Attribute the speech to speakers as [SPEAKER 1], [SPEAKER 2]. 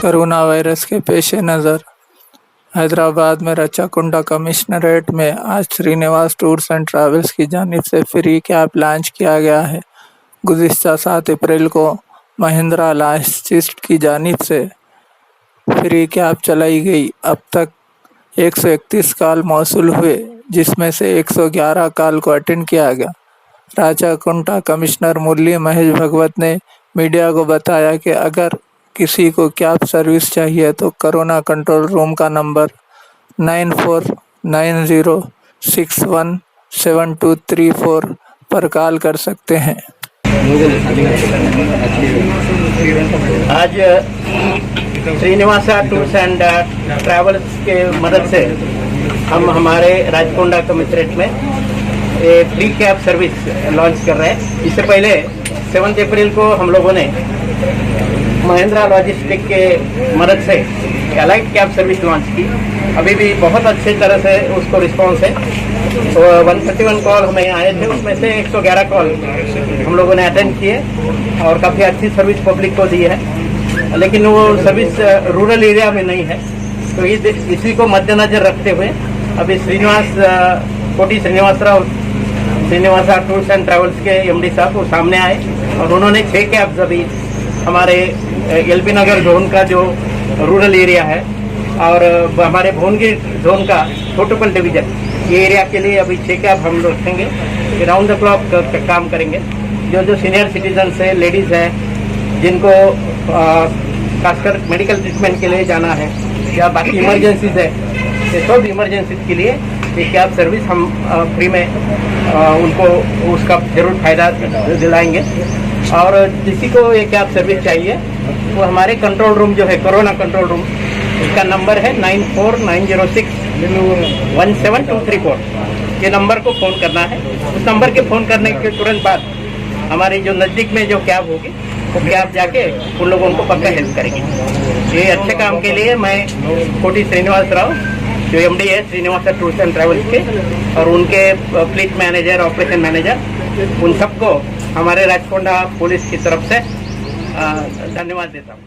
[SPEAKER 1] Corona virus के पेश नज़र हैदराबाद में रचाकुंडा कमिश्नरेट में आज श्रीनिवास टूर्स एंड ट्रैवल्स की जानिब से फ्री कैब लॉन्च किया गया है। गुज़िश्ता 7 अप्रैल को महिंद्रा लॉजिस्टिक्स की जानिब से फ्री कैब चलाई गई। अब तक 131 कॉल मौसूल हुए, जिसमें से 111 कॉल को अटेंड किया गया। रचाकुंडा कमिश्नर मुरली महेश भगवत ने मीडिया को बताया कि अगर किसी को कैब सर्विस चाहिए तो कोरोना कंट्रोल रूम का नंबर 9490617234 पर कॉल कर सकते हैं।
[SPEAKER 2] आज श्रीनिवासा टूर्स एंड ट्रैवल्स के मदद से हम हमारे रचाकुंडा कमिश्नरेट में फ्री कैब सर्विस लॉन्च कर रहे हैं। इससे पहले 7 अप्रैल को हम लोगों ने महिंद्रा लॉजिस्टिक्स के मदद से एलाइट कैब सर्विस लॉन्च की। अभी भी बहुत अच्छे तरह से उसको रिस्पांस है। तो 131 कॉल हमें आए थे, उसमें से 111 कॉल हम लोगों ने अटेंड किए और काफ़ी अच्छी सर्विस पब्लिक को दी है। लेकिन वो सर्विस रूरल एरिया में नहीं है, तो इसी को मद्देनजर रखते हुए अभी कोटी श्रीनिवासा टूर्स एंड ट्रैवल्स के एमडी साहब वो सामने आए और उन्होंने 6 कैब्स अभी हमारे एलबी नगर जोन का जो रूरल एरिया है और हमारे भुवनगिर जोन का छोटोपन डिवीजन, ये एरिया के लिए अभी 6 कैब हम लोग रखेंगे। राउंड द क्लॉक काम करेंगे। जो सीनियर सिटीजन्स है, लेडीज़ है, जिनको खासकर मेडिकल ट्रीटमेंट के लिए जाना है या बाकी इमरजेंसीज है, ये सब इमरजेंसीज के लिए ये कैब सर्विस हम फ्री में उनको उसका जरूर फायदा दिलाएंगे। और किसी को ये कैब सर्विस चाहिए वो हमारे कंट्रोल रूम जो है कोरोना कंट्रोल रूम, इसका नंबर है 9490617234। ये नंबर को फ़ोन करना है। उस नंबर के फ़ोन करने के तुरंत बाद हमारे जो नज़दीक में जो कैब होगी वो कैब जाके उन लोगों को पक्का हेल्प करेगी। ये अच्छे काम के लिए मैं कोटी श्रीनिवास राव जो एमडी है श्रीनिवासा टूर्स एंड ट्रैवल्स के और उनके फ्लीट मैनेजर, ऑपरेशन मैनेजर, उन सबको हमारे रचाकुंडा पुलिस की तरफ से धन्यवाद देता हूँ।